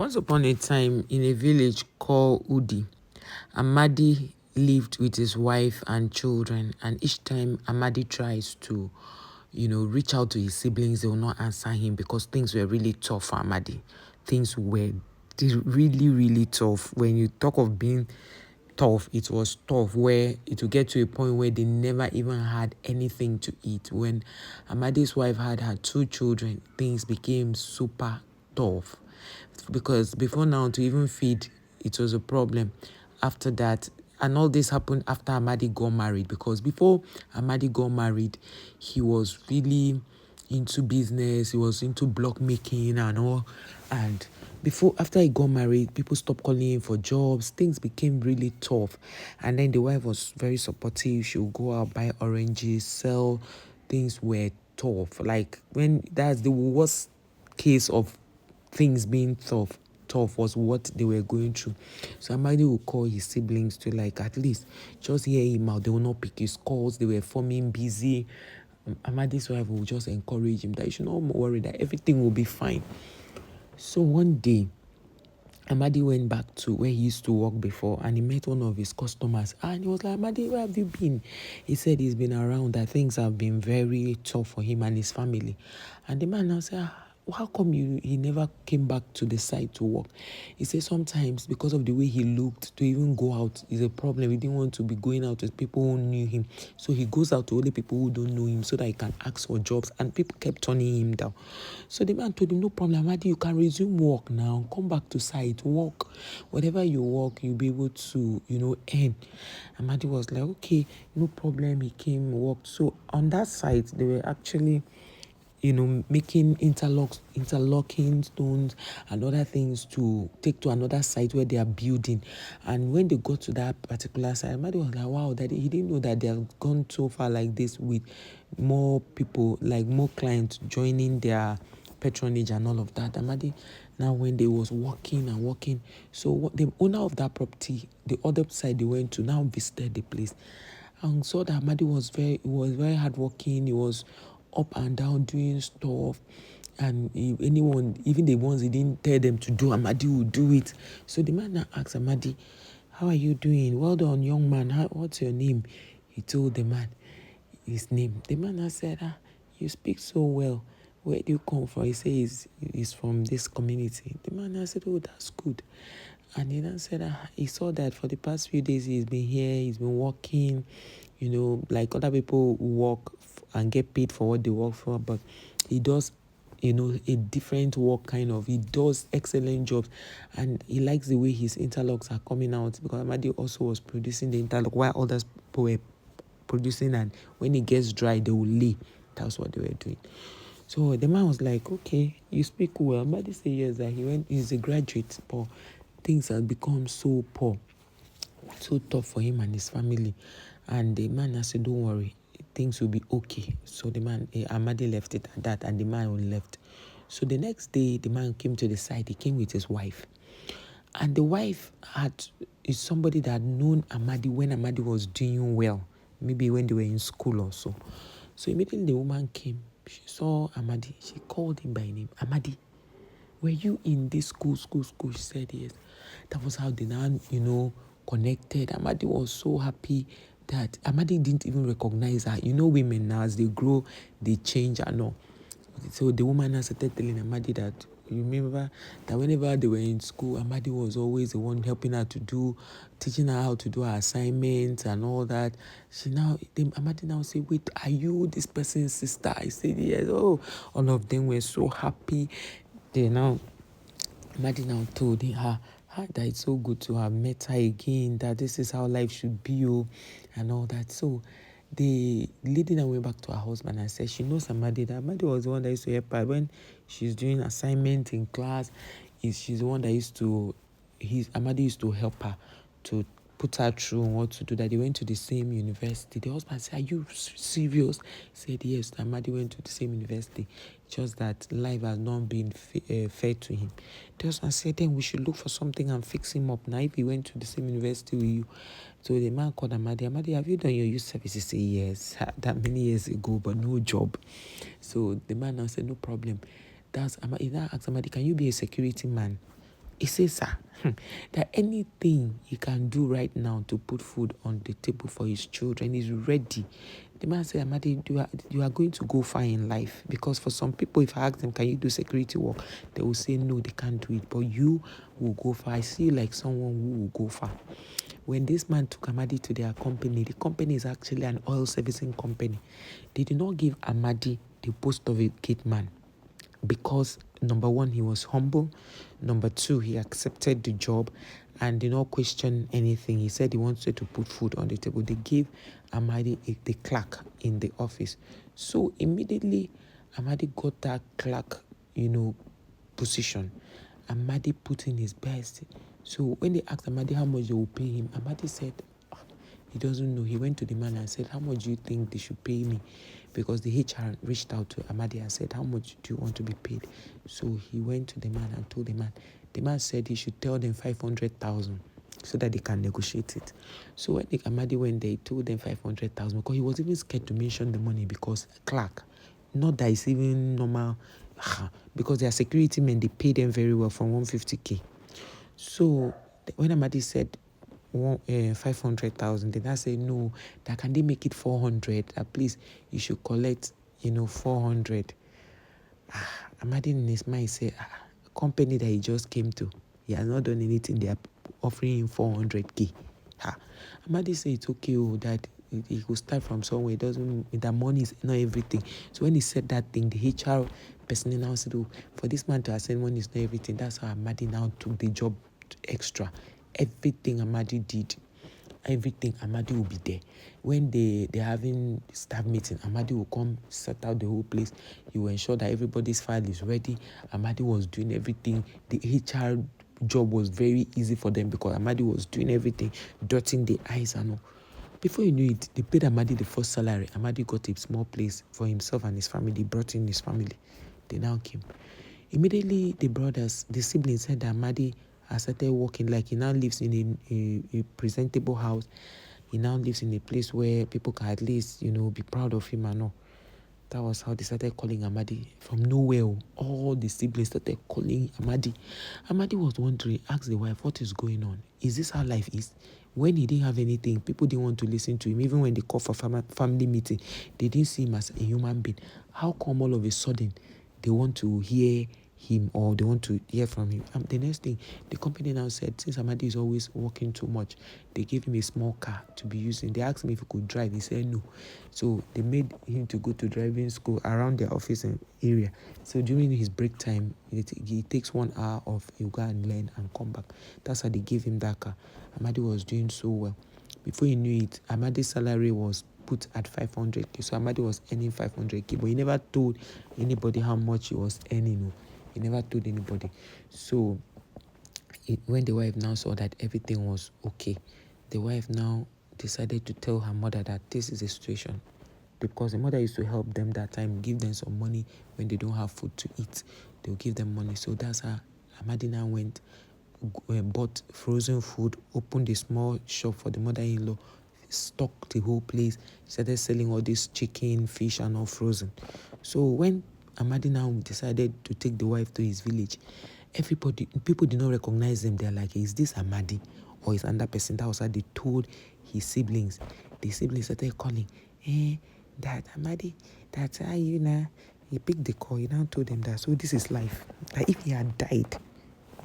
Once upon a time, in a village called Udi, Amadi lived with his wife and children, and each time Amadi tries to, reach out to his siblings, they will not answer him because things were really tough for Amadi. Things were really, really tough. When you talk of being tough, it was tough where it would get to a point where they never even had anything to eat. When Amadi's wife had her two children, things became super tough because before now to even feed it was a problem. After that, and all this happened after Amadi got married, because before Amadi got married, he was really into business, he was into block making and all. And after he got married, people stopped calling him for jobs. Things became really tough. And then the wife was very supportive. She would go out, buy oranges, sell. Things were tough. Like when that's the worst case of things being tough was what they were going through. So Amadi would call his siblings to at least just hear him out. They will not pick his calls. They were forming busy. Amadi's wife will just encourage him that you should not worry, that everything will be fine. So one day, Amadi went back to where he used to work before, and he met one of his customers, and he was like, Amadi, where have you been? He said he's been around, that things have been very tough for him and his family. And the man now said, how come he never came back to the site to work? He said sometimes because of the way he looked, to even go out is a problem. He didn't want to be going out with people who knew him. So he goes out to only people who don't know him so that he can ask for jobs. And people kept turning him down. So the man told him, no problem, Amadi, you can resume work now. Come back to site, work. Whatever you work, you'll be able to, earn. Amadi was like, okay, no problem. He came, worked. So on that site, they were actually making interlocking stones and other things to take to another site where they are building. And when they got to that particular site, Amadi was like, wow, that he didn't know that they have gone so far like this, with more people, like more clients joining their patronage and all of that. Amadi, now when they was working and working, so what the owner of that property, the other side they went to, now visited the place and saw that Amadi was very hardworking. He was up and down doing stuff, and even the ones he didn't tell them to do, Amadi would do it. So the man now asked Amadi, how are you doing? Well done, young man. What's your name? He told the man his name. The man now said, you speak so well. Where do you come from? He says he's from this community. The man now said, oh, that's good. And he then said he saw that for the past few days he's been here, he's been working, like other people who work and get paid for what they work for, but he does, a different work kind of. He does excellent jobs, and he likes the way his interlocks are coming out, because Amadi also was producing the interlock while others were producing, and when it gets dry, they will lay. That's what they were doing. So the man was like, okay, you speak well. Amadi said yes, that he's a graduate, but things have become so poor, so tough for him and his family. And the man has said, don't worry, things will be okay. So the man, Amadi left it at that, and the man left. So the next day, the man came to the site. He came with his wife. And the wife is somebody that had known Amadi when Amadi was doing well, maybe when they were in school or so. So immediately the woman came, she saw Amadi, she called him by name. Amadi, were you in this school? She said yes. That was how they now, connected. Amadi was so happy that Amadi didn't even recognize her. Women now, as they grow, they change and all. So the woman now started telling Amadi that, you remember that whenever they were in school, Amadi was always the one helping her teaching her how to do her assignments and all that. Amadi now said, wait, are you this person's sister? I said, yes. Oh, all of them were so happy. Amadi now told her that it's so good to have met her again, that this is how life should be, and all that. So the lady now went back to her husband and said she knows Amadi, that Amadi was the one that used to help her when she's doing assignment in class. She's the one that Amadi used to help her to put her through on what to do, that they went to the same university. The husband said, are you serious? He said, yes, Amadi went to the same university, just that life has not been fair to him. The husband said, then we should look for something and fix him up now if he went to the same university with you. So the man called Amadi. Amadi, have you done your youth service? He said, yes, that many years ago, but no job. So the man now said, no problem. He now asked Amadi, can you be a security man? He says, sir, that anything he can do right now to put food on the table for his children is ready. The man said, Amadi, you are going to go far in life. Because for some people, if I ask them, can you do security work? They will say, no, they can't do it. But you will go far. I see you like someone who will go far. When this man took Amadi to their company, the company is actually an oil servicing company. They did not give Amadi the post of a gate man because, number one, he was humble. Number two, he accepted the job and did not question anything. He said he wanted to put food on the table. They gave Amadi the clerk in the office. So immediately, Amadi got that clerk, position. Amadi put in his best. So when they asked Amadi how much they will pay him, Amadi said, he doesn't know. He went to the man and said, how much do you think they should pay me? Because the HR reached out to Amadi and said, how much do you want to be paid? So he went to the man and told the man. The man said he should tell them 500,000 so that they can negotiate it. So when Amadi went there, he told them 500,000 because he was even scared to mention the money because clerk, not that it's even normal, because they are security men, they pay them very well from 150K. So when Amadi said 500,000, then I say no, that can they make it 400? At least you should collect 400. Amadi in his mind said, company that he just came to, he has not done anything, they are offering him 400K. Amadi said it's okay, that he could start from somewhere. It doesn't, that money is not everything. So when he said that thing, the HR person now said, for this man to ascend, money is not everything. That's how Amadi now took the job extra. Everything Amadi did, everything Amadi will be there. When they're having staff meeting, Amadi will come set out the whole place. He will ensure that everybody's file is ready. Amadi was doing everything. The HR job was very easy for them because Amadi was doing everything, dotting the I's and all. Before you knew it, they paid Amadi the first salary. Amadi got a small place for himself and his family. They brought in his family. They now came. Immediately, the siblings said that Amadi has started working. Like, he now lives in a presentable house. He now lives in a place where people can at least, be proud of him and all. That was how they started calling Amadi. From nowhere, all the siblings started calling Amadi. Amadi was wondering, asked the wife, what is going on? Is this how life is? When he didn't have anything, people didn't want to listen to him. Even when they called for family meeting, they didn't see him as a human being. How come all of a sudden they want to hear him or they want to hear from him? The next thing, the company now said, since Amadi is always working too much, they gave him a small car to be using. They asked him if he could drive. He said no. So they made him to go to driving school around their office and area. So during his break time, he takes 1 hour off. He'll go and learn and come back. That's how they gave him that car. Amadi was doing so well. Before he knew it, Amadi's salary was put at 500K. So Amadi was earning 500K, but he never told anybody how much he was earning. He never told anybody. So when the wife now saw that everything was okay, the wife now decided to tell her mother that this is the situation. Because the mother used to help them that time, give them some money when they don't have food to eat. They'll give them money. So that's how Amadi now went, bought frozen food, opened a small shop for the mother-in-law, stocked the whole place, started selling all this chicken, fish, and all frozen. So when Amadi now decided to take the wife to his village, people did not recognize them. They're like, is this Amadi or is another person? That was how they told his siblings. The siblings started calling, that Amadi, that's how he picked the call. He now told them that, so this is life. That if he had died,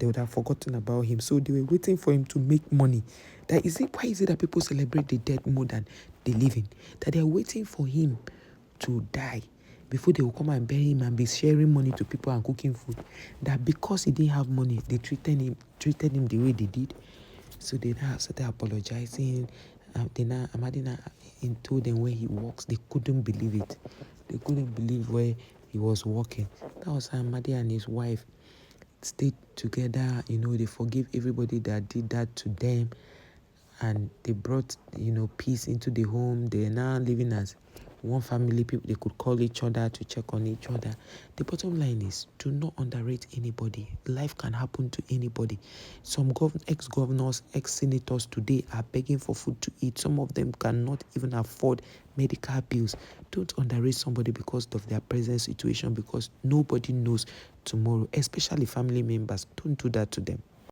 they would have forgotten about him. So they were waiting for him to make money. Why is it that people celebrate the dead more than the living? That they are waiting for him to die before they will come and bury him and be sharing money to people and cooking food. That because he didn't have money, they treated him the way they did. So they now started apologizing. Amadi now told them where he works. They couldn't believe it. They couldn't believe where he was working. That was how Amadi and his wife stayed together. They forgive everybody that did that to them, and they brought peace into the home. They are now living as one family. People, they could call each other to check on each other. The bottom line is, do not underrate anybody. Life can happen to anybody. Some ex-governors, ex-senators today are begging for food to eat. Some of them cannot even afford medical bills. Don't underrate somebody because of their present situation, because nobody knows tomorrow, especially family members. Don't do that to them.